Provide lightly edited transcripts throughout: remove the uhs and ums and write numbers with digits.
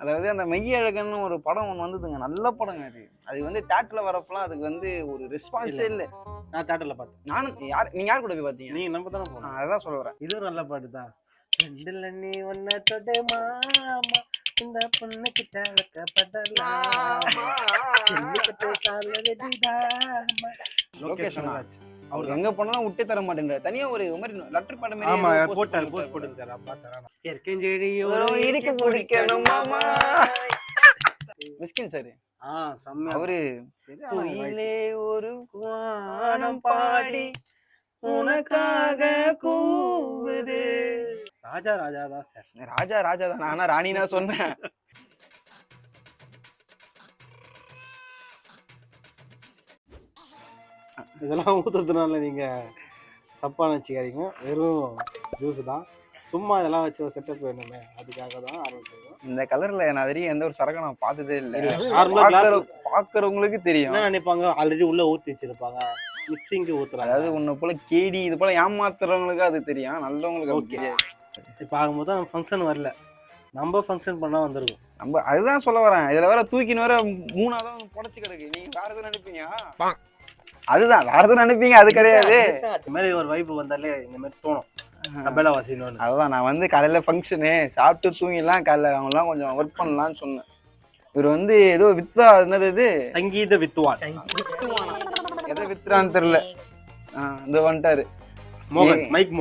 அதாவது அந்த மெய்யழகன்னு ஒரு படம் ஒன்று வந்ததுங்க, நல்ல படங்க அது. அது வந்து தியேட்டர்ல வரப்பெல்லாம் அதுக்கு வந்து ஒரு ரெஸ்பான்ஸே இல்லை. நான் தியேட்டர்ல பார்த்தேன். நானும் நீங்க யார் கூட போய் பார்த்தீங்க? நீங்க நம்ம தானே போனோம். அதான் சொல்ல வரேன். இதுவும் நல்ல பாட்டு தான். ரெண்டுல நீ ஒன்ன தொட மாமா இந்த பொண்ணு கிட்ட வைக்கப்படலாமா சின்னிக்கிட்ட கால வெடிடாமா. லோகேஷ் கனகராஜ் அவர் எங்க போனாலும் விட்டே தர மாட்டேங்கிறார். தனியா ஒரு மாதிரி லெட்டர் படம் மாதிரி ஆமா போட்டாரு, போஸ்ட் போட்டுருக்காரு. பார்த்தேன். ஏற்கஞ்செடியோட இடிக்க பிடிக்கணும் மாமா. மிஸ்கின் சார் செம்ம. அவரு குயிலே ஒரு வானம் பாடி உனக்காக கூவுது. ராஜா ராஜா தான் சார். ராஜா ராஜா தான். நானா ராணினா சொன்னேன். இதெல்லாம் ஊத்துறதுனால நீங்க தப்பா நினைச்சுக்காதீங்க. வெறும் ஜூஸ் தான். சும்மா இதெல்லாம் வச்சு ஒரு செட்டப் வேணுமே, அதுக்காக தான் ஆரம்பிச்சிருக்கோம். இந்த கலர்ல நான் வரைக்கும் எந்த ஒரு சரக்கு நான் பார்த்ததே இல்லை. பாக்குறவங்களுக்கு தெரியும். என்ன நினைப்பாங்க, ஆல்ரெடி உள்ள ஊத்தி வச்சிருப்பாங்க, மிக்சிங்கு ஊத்துறாங்க. அதாவது உன்னை போல கேடி இது போல ஏமாத்துறவங்களுக்கு அது தெரியும், நல்லவங்களுக்கு ஓகே. இப்போ ஆகும்போது நம்ம ஃபங்க்ஷன் வரல, நம்ம ஃபங்க்ஷன் பண்ணா வந்திருக்கும். நம்ம அதுதான் சொல்ல வரேன். இதுல வேற தூக்கின்னு வேற மூணாதான் புடச்சு கிடக்கு. நீங்க வேற எதுவும் நினைப்பீங்க, அதுதான் வேற எதுவும் நினைப்பீங்க, அது கிடையாது. இந்த மாதிரி ஒரு வைப்பு வந்தாலே இந்த மாதிரி தோணும். அதுதான் நான் வந்து காலையில ஃபங்க்ஷனு சாப்பிட்டு தூங்கிடலாம், காலையில அவங்கலாம் கொஞ்சம் ஒர்க் பண்ணலாம்னு சொன்னேன். இவர் வந்து ஏதோ வித்வா என்னது இது சங்கீத வித்வான், எதை வித்ரான்னு தெரியல. இந்த வந்துட்டாரு மோகன், மைக்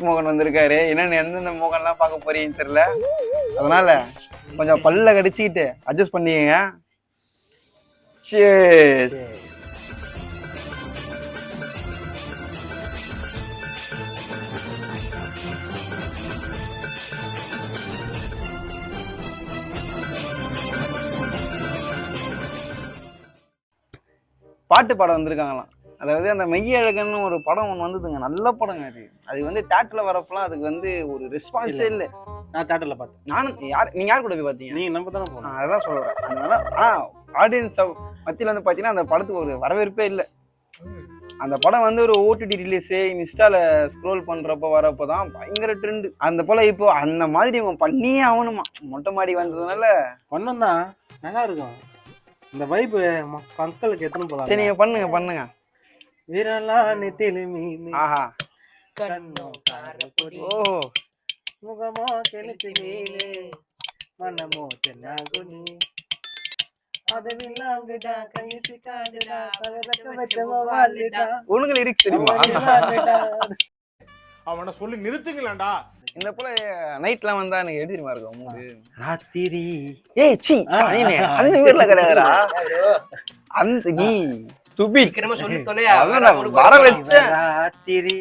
மோகன் வந்திருக்காரு. என்னன்னு எந்தெந்த மோகன்லாம் பார்க்க போறீங்கன்னு தெரியல. அதனால கொஞ்சம் பல்ல கடிச்சுக்கிட்டு அட்ஜஸ்ட் பண்ணிக்கங்க. பாட்டு பாடம் வந்திருக்காங்களாம். அதாவது அந்த மெய்யழகன்னு ஒரு படம் ஒன்று வந்ததுங்க, நல்ல படங்க அது. அது வந்து தியேட்டர்ல வரப்பெல்லாம் அதுக்கு வந்து ஒரு ரெஸ்பான்ஸே இல்லை. நான் தியேட்டர்ல பார்த்தேன். நானும் நீங்க யார் கூட போய் பார்த்தீங்க? நீங்க நம்ம தானே போனோம். அதான் சொல்றேன். அதனால ஆடியன்ஸ் மத்தியில் வந்து பார்த்தீங்கன்னா அந்த படத்துக்கு ஒரு வரவேற்பே இல்லை. அந்த படம் வந்து ஒரு ஓடிடி ரிலீஸு, இன்ஸ்டால ஸ்க்ரோல் பண்றப்ப வரப்போ தான் பயங்கர ட்ரெண்டு. அந்த போல இப்போ அந்த மாதிரி இவங்க பண்ணியே ஆகணுமா. மொட்டை மாடி வந்ததுனால பண்ணோம் தான், நல்லா இருக்கும். இந்த வைப்பு மக்களுக்கு எத்தனை போலாம். சரி நீங்க பண்ணுங்க. வீரலா நெத்திலு மீன், ஆஹா கண்ணோ காரப்பொடி, ஓ முகமோ தெளிச்சு மீனு, மனமோ தென்னாகுனி, அதவில்லாங்குடா கைசி காடுடா பலரக்க வச்சமோ வாழுடா. உனக்கு லிரிக்ஸ் தெரியுமா? அவனை சொல்லி நிறுத்துங்களேன்டா. இந்த போல நைட்லாம் வந்தா எனக்கு எப்படி தெரியுமா இருக்கும் மூடு? ராத்திரி ஏய் சீ சாயினே அந்த பேர்ல கிடையாதுடா. அந்த நீ ஸ்டூபிட் கிரம சொல்லி தொலையா அத வர வச்சேன். ராத்திரி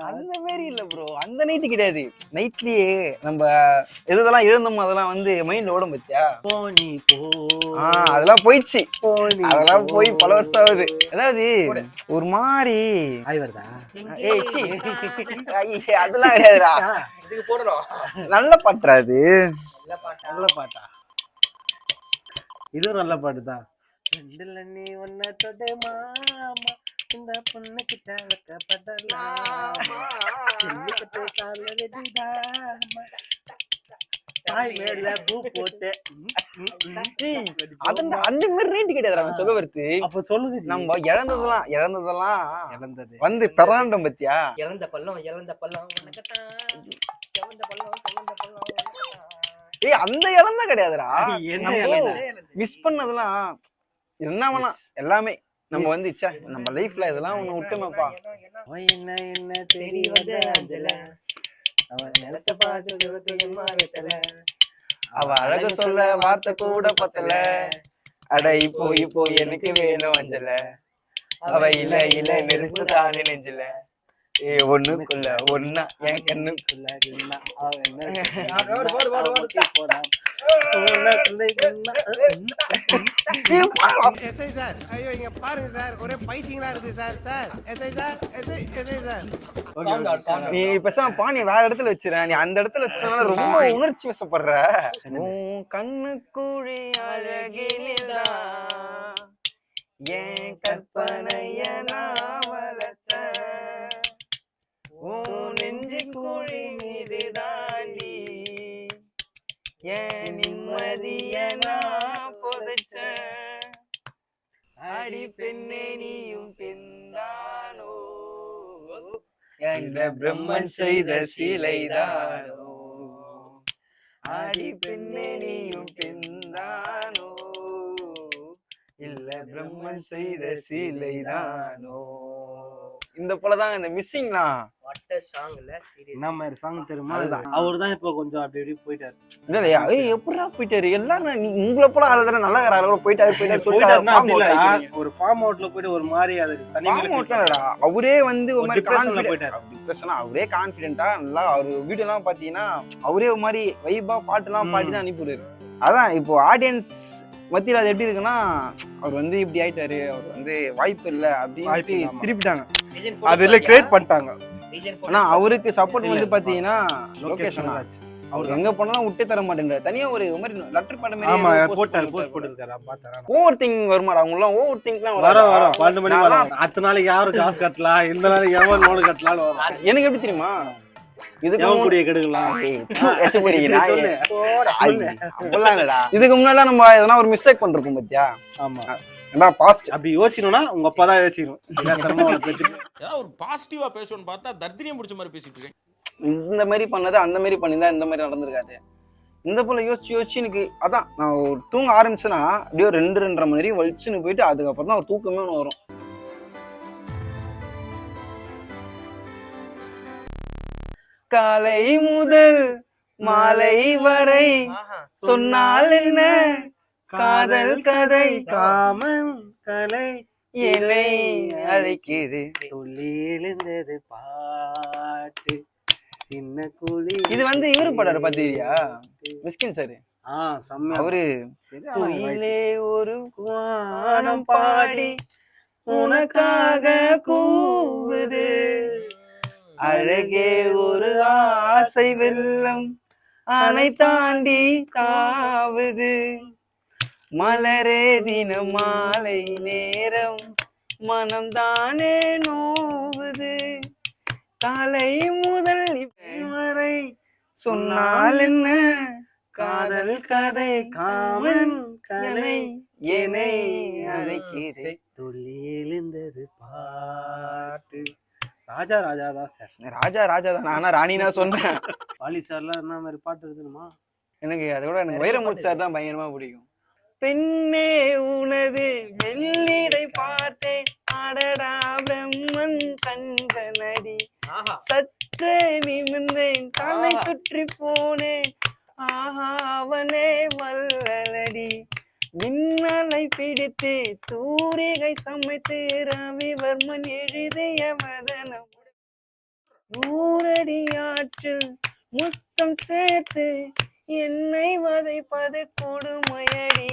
அந்த மாதிரி இல்ல ப்ரோ, அந்த நைட்டு கிடையாது. நைட்லயே நம்ம எதெல்லாம் எழுந்தோமோ அதெல்லாம் வந்து மைண்ட்ல ஓடும் பத்தியா. போனி போ அதெல்லாம் போயிடுச்சு, அதெல்லாம் போய் பல வருஷம் ஆகுது. அதாவது ஒரு மாதிரி வருதா. அதெல்லாம் கிடையாதுடா, நல்ல பாட்டுறா அது. நல்ல பாட்டா? இதுவும் நல்ல பாட்டு தான். ரெண்டுல நீ ஒன்ன தொட மாமா இந்த பொண்ணு கிட்ட வைக்கப்படலாமா சின்னிக்கிட்ட கால வெடிடாமா தாய் மேல பூ போட்டு. அந்த மாதிரி ரேட்டு கிடையாது சொல்ல வருது. அப்ப சொல்லுது, நம்ம இழந்ததெல்லாம் வந்து பெறாண்டம் பத்தியா. இழந்த பள்ளம் ஏய் அந்த இழந்த கிடையாதுடா, மிஸ் பண்ணதெல்லாம் என்ன வேணா எல்லாமே நம்ம வந்து நம்ம லைஃப்ல இதெல்லாம் ஒண்ணு விட்டுமேப்பா. என்ன தெரியவத அஞ்சல அவன் நிலத்தை பார்த்து அவ அழகு சொல்ல வார்த்தை கூட பத்தல. அட இப்போ எனக்கு வேணும் அஞ்சல. அவ இல்ல நெருப்பு தானே நெஞ்சல. ஒண்ணுக்குள்ள ஒன்னா என் கண்ணுக்குள்ள எஸ்ஐ சார், ஐயோ இங்க பாருங்க சார், ஒரே பைத்தியங்களா இருக்கு sir. Sir SI sir, SI sir. நீ பேசாம பானிய வேற இடத்துல வச்சிர. நீ அந்த இடத்துல வச்சதுனால ரொம்ப உணர்ச்சி வசப்படுற. உன் கண்ணு கூழி அழகினிதான் என் கற்பனைய நான் வளர்த்த. உன் நெஞ்சு கூழி ஏன் நிம்மதிய நான் புதைச்ச அடி பெண்ணே நீயும் பெண்தானோ என்ற பிரம்மன் செய்த சிலைதானோ அடி பெண்ணே நீயும் பெண்தானோ இல்ல பிரம்மன் செய்த சிலைதானோ. இந்த போலதான் இந்த மிஸ்ஸிங்னா என்ன மாதிரி சாங் தெரியுமா? அவரு தான் இப்போ கொஞ்சம் அப்படி இப்படி போயிட்டாரு. இல்லையா எப்படா போயிட்டாரு எல்லாரும் உங்களை போல ஆளுதானே நல்லா அளவுல போயிட்டாரு. ஒரு ஃபார்ம் அவுட்ல போயிட்டு ஒரு மாதிரி அது தனிமையிலடா அவரே வந்து போயிட்டாரு. அவரே கான்பிடென்ட்டா நல்லா அவரு வீடியோ எல்லாம் பாத்தீங்கன்னா அவரே ஒரு மாதிரி வைபா பாட்டு எல்லாம் பாடி தான் அனுப்பிடுறாரு. அதான் இப்போ ஆடியன்ஸ் மத்தியில் அது எப்படி இருக்குன்னா அவர் வந்து இப்படி ஆயிட்டாரு, அவர் வந்து வாய்ப்பு இல்லை அப்படின்னு திருப்பிட்டாங்க, அதுல கிரியேட் பண்ணிட்டாங்க. ஆனா அவருக்கு சப்போர்ட் வந்து பாத்தீங்கன்னா லோகேஷ் கனகராஜ். அவர் எங்க போனாலும் விட்டே தர மாட்டேங்கிறார். தனியா ஒரு மாதிரி லெட்டர் பண்ண மாதிரி போஸ்ட் போட்டுருக்காரு. பார்த்தேன். ஓவர் திங்கிங் வருமாடா அவங்களாம்? ஓவர் திங்க்லாம் வரும் 12 மணி வரும். அடுத்த நாளைக்கு யாரும் காசு கட்டலாம், இந்த நாளைக்கு எவன் லோன் கட்டலாம்னு வரும். எனக்கு எப்படி தெரியுமா? இதுக்கு முன்னாடி நம்ம எதனா ஒரு மிஸ்டேக் பண்றோம் பத்தியா? ஆமா பாஸ்ட் அப்படி யோசிக்கணும்னா உங்க அப்பா தான் யோசிக்கணும். ஒரு பாசிட்டிவா பேசணும்னு பார்த்தா தர்தினியம் பிடிச்ச மாதிரி பேசிட்டு இருக்கேன். இந்த மாதிரி பண்ணது அந்த மாதிரி பண்ணியிருந்தா இந்த மாதிரி நடந்திருக்காது. இந்த போல யோசிச்சு எனக்கு அதான் நான் ஒரு தூங்க ஆரம்பிச்சேன்னா அப்படியே 2-2.5 மணி நேரம் வலிச்சுன்னு போயிட்டு அதுக்கப்புறம் தான் ஒரு தூக்கமே ஒன்று வரும். காலை முதல் மாலை வரை சொன்னால் என்ன காதல் கதை காமன் கலை என்னை அழைக்குது துள்ளி எழுந்தது பாட்டு சின்ன குழி. இது வந்து இவரு படாரு பாத்தீரியா? மிஸ்கின் சார். அவரு ஒரு வானம் பாடி உனக்காக கூவுது அழகே ஒரு ஆசை வெள்ளம் அணை தாண்டி காவுது மலரே தினம் மாலை நேரம் மனம்தானே நோவுது காலை முதல் வரை சொன்னால் என்ன காதல் கதை காமன் கலை என்னை அழைக்கிறே துள்ளி எழுந்தது பாட்டு. ராஜா தான் சார். ராஜா தான். ஆனா ராணினா சொன்னேன். வாலி சார்லாம் என்ன மாதிரி பாட்டு இருக்குதுமா? எனக்கு அதோட எனக்கு வைரமுத்து சார் தான் பயங்கரமா பிடிக்கும். பெண்ணே உனது வெள்ளிடை பார்த்தேன் அடடா பிரம்மன் கண்கனடி சற்றே நிமிர்ந்தேன் தலை சுற்றி போனேன் ஆஹா அவனே வல்லலடி மின்னலை பிடித்து தூரிகை சமைத்து ரவிவர்மன் எழுதிய வதனம் 100 அடி ஆற்றில் முத்தம் சேர்த்து என்னை வதைப்பது கொடுமையடி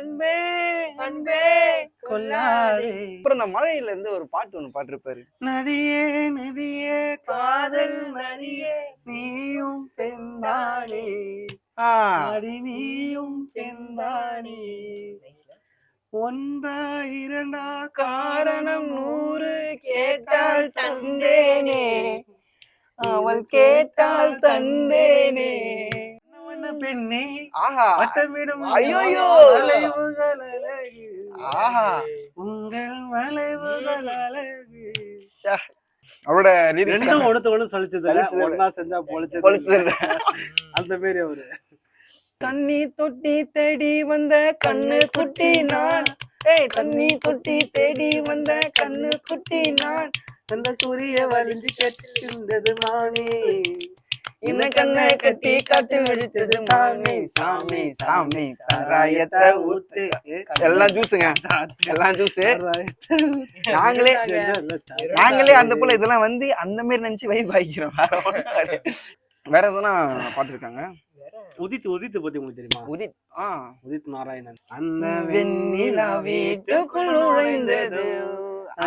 அன்பே அன்பே கொல்லாதே. அப்புறம் இந்த மழையில இருந்து ஒரு பாட்டு ஒண்ணு பாட்டிருப்பாரு. நதியே நதியே காதல் நதியே நீயும் பெண்தானே அடி நீயும் பெண்தானே 1 காரணம் 100 கேட்டால் தந்தேனே அவள் கேட்டால் தந்தேனே பெண்ணே வட்டமிடும் வளைவுகள் அழகு உங்கள் வளைவுகள் அழகு. அவரோட ரெண்டும் ஒன்று சலிச்சது ஒன்னா செஞ்சா பொழிச்சது அந்த பேரு அவரு. தண்ணி தொட்டி தேடி வந்த கண்ணு குட்டி நான் தண்ணி தொட்டி தேடி வந்த கண்ணு குட்டி நான் அந்த சூரிய வலிஞ்சு கட்டிருந்தது மானே இன்ன கண்ணை கட்டி காட்டு வெடித்தது சாமி சாமி சாமி ராயத்தை ஊத்து. எல்லாம் ஜூஸுங்க, எல்லாம் ஜூஸ். நாங்களே அந்த போல இதெல்லாம் வந்து அந்த மாதிரி நினைச்சு வைப் ஆகிக்கிறோம். வேற எதுனா பாத்துருக்காங்க? உதித் பத்தி உங்களுக்கு தெரியுமா? உதித் நாராயணன். அந்த வெண்ணிலா வீட்டுக்குள் நுழைந்ததோ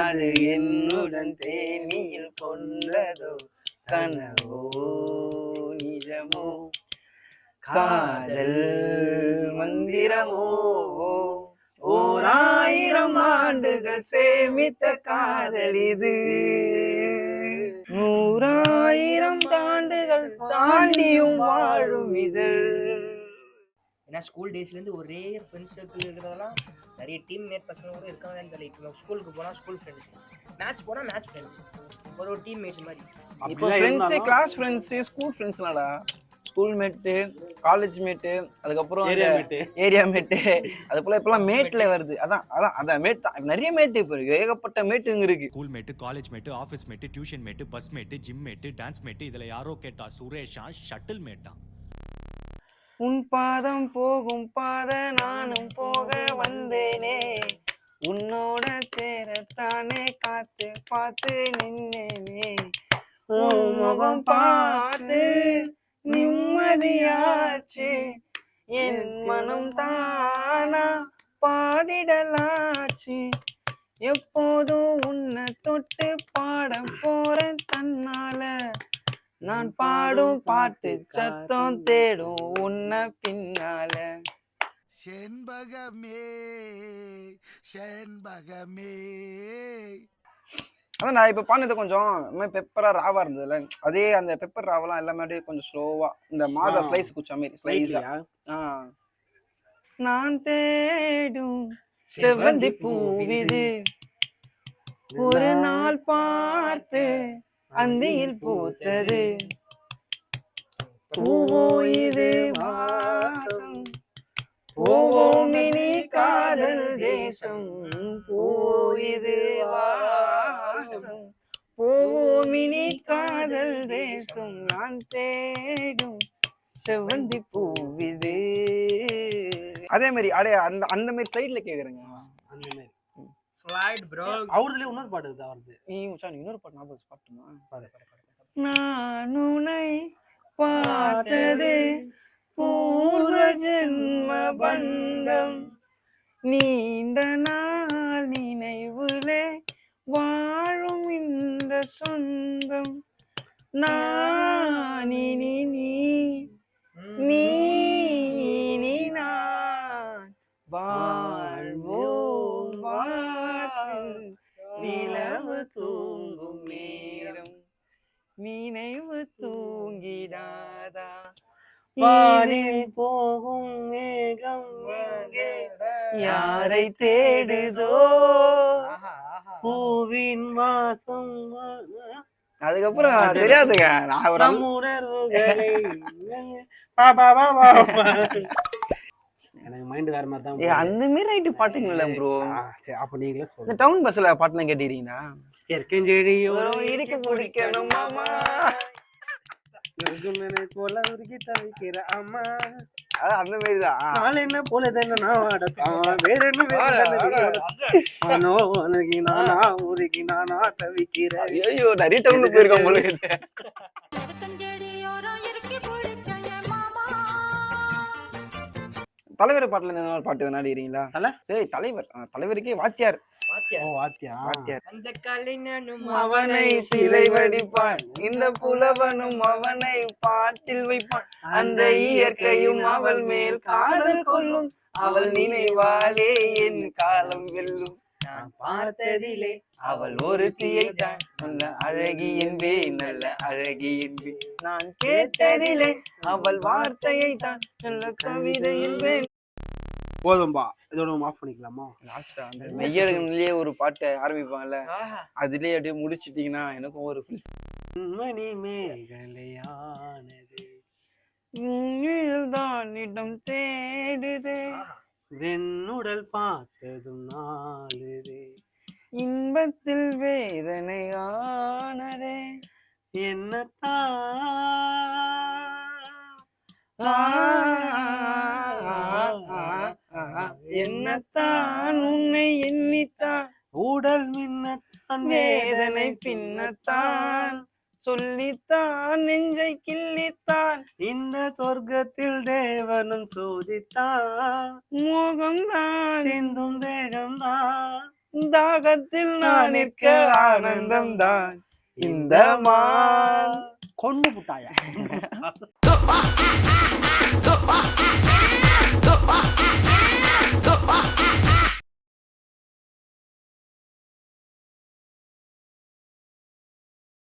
அது என்னுடன் தேனியில் கொண்டதோ கனவோ நிஜமோ காதல் மந்திரமோ 1000 ஆண்டுகள் சேமித்த காதல் இது 100,000 ஆண்டுகள் தாண்டியும் வாழும் இதழ் ஏன்னா ஸ்கூல் டேஸ்லேருந்து ஒரே ஃப்ரெண்ட்ஸ் சர்க்கிள் இருக்கிறதெல்லாம் நிறைய டீம் மேட் பசங்க கூட இருக்காங்கன்னு தெரியல. இப்போ ஸ்கூலுக்கு போனால் ஸ்கூல் ஃப்ரெண்ட்ஸ், மேட்ச் போனால் மேட்ச் ஃப்ரெண்ட்ஸ், ஒரு டீம் மேட்ச் மாதிரி. இப்போ ஃப்ரெண்ட்ஸு கிளாஸ் ஃப்ரெண்ட்ஸு ஸ்கூல் ஃப்ரெண்ட்ஸ்னாடா, ஸ்கூல் மேட்டு, காலேஜ் மேட்டு, அதுக்கப்புறம் ஏரியா மேட்டு, அது போல இப்பெல்லாம் மேட்ல வருது. அதான் மேட் தான், நிறைய மேட்டு இப்போ இருக்கு, ஏகப்பட்ட மேட்டுங்க இருக்கு. School mate, college mate, office mate, tuition mate, bus mate, gym mate, dance mate, இதுல யாரோ கேட்டா சுரேஷா ஷட்டில் மேட்டா. உன் பாதம் போகும் பாத நானும் போக வந்தேனே, உன்னோட சேரத்தானே காத்து பார்த்து நின்னேனே, உன் முகம் பார்த்து நிம்மதியாச்சு, என் மனம் தானா பாடிடலாச்சு, எப்போதும் உன்னை தொட்டு பாட போற தன்னால, நான் பாடும் பாட்டு சத்தம் தேடும் உன்னை பின்னால. செண்பகமே செண்பகமே. அதான் நான் இப்போ பாடுனது கொஞ்சம் பெப்பரா ராவா இருந்ததுல, அதே அந்த பெப்பர் ராவெல்லாம் எல்லாமே கொஞ்சம் ஸ்லோவா, இந்த மாதா ஸ்லைஸ் குச்சா மாதிரி ஸ்லைஸா. நான் தேடும் செவ்வந்தி பூவிது, ஒரு நாள் பார்த்து அந்தியில் பூத்தது, பூவோ இது வாசம், போவோம் இனி காதல் தேசம், பூவோ இது வாசம், போவோம் இனி காதல் தேசம், நான் தேடும் செவ்வந்தி பூவிது. அதே மாதிரி அந்த மாதிரி சைட்ல கேக்குறேங்க. அந்த மாதிரி ஸ்லைட் ப்ரோ. அவர்துல இன்னொரு பாட்டு இருக்கு. அவர்து இன்னொரு பாட்டு ஞாபகம் பாட்டுமா? பாடு. நான் உன்னை பார்த்தது பூர்வ ஜென்ம பந்தம், நீண்ட நாள் நினைவுலே வாழும் இந்த சொந்தம், நான் இனி நீ நான் வாழ்வோம் வாக்கில் நிலவு தூங்கும் நேரம், நினைவு தூங்கிடாதா, வானில் போகும் மேகம் யாரை தேடுதோ, பூவின் வாசம். அதுக்கப்புறம் தெரியாதுங்க, நான் ஒரு உணர்வுகளை எனக்கு மைண்ட் வேற மாதிரி தான். அந்த மாதிரி ரைட்டு பாட்டுங்களா ப்ரோ? சரி, அப்ப நீங்களே இந்த சொல்லுங்க. டவுன் பஸ்ல பாட்டுலாம் கேட்டீங்களா? செடியோரம் இடிக்க பிடிக்கணும் மாமா, போல உருகி தவிக்கிற அம்மா, அது அந்த மாதிரிதான். நாள் என்ன போல தானே நான் வாடத்தான், வேற என்ன நானோ உனக்கு நானா உருகி நானா தவிக்கிறேன். ஐயோ நிறைய டவுன்ல போயிருக்கோம் போல. தலைவர் பாட்டுல என்ன ஒரு பாட்டு வேணா அடிக்கிறீங்களா? சரி, தலைவருக்கே வாத்தியார். அந்த கலைஞனும் அவனை சிலை வடிப்பான், இந்த புலவனும் அவனை பாட்டில் வைப்பான், அந்த இயற்கையும் அவள் மேல் காதல் கொள்ளும், அவள் நினைவாலே என் காலம் வெல்லும், நான் பார்த்ததிலே அவள் ஒரு தீயை தான் நல்ல அழகி என்பேன், நல்ல அழகி என்பேன், நான் கேட்டதிலே அவள் வார்த்தையை தான் நல்ல கவிதை என்பேன். போதும்பா, இதோட ஆஃப் பண்ணிக்கலாமா? லாஸ்டா அந்த மெய்யழகன்லயே ஒரு பாட்டை ஆரம்பிப்பாங்கல்ல, அதுலயே அப்படியே முடிச்சிட்டீங்கன்னா எனக்கும் ஒரு மணி மேகலையானது தான் இடம் தேடுதே, வெண்ணுடல் பார்த்ததும் நாளுதே, இன்பத்தில் வேதனை ஆனதே, என்னத்தான் உன்னை எண்ணித்தான், உடல் மின்னத்தான் வேதனை பின்னத்தான், சொல்லித்தான் நெஞ்சை கிள்ளித்தான், இந்த சொர்க்கத்தில் தேவனும் சோதித்தான், மோகம்தான் சிந்தும் தேகம்தான், தாகத்தில் நான் நிற்க ஆனந்தம் தான் இந்த கொண்டு புட்டாயா.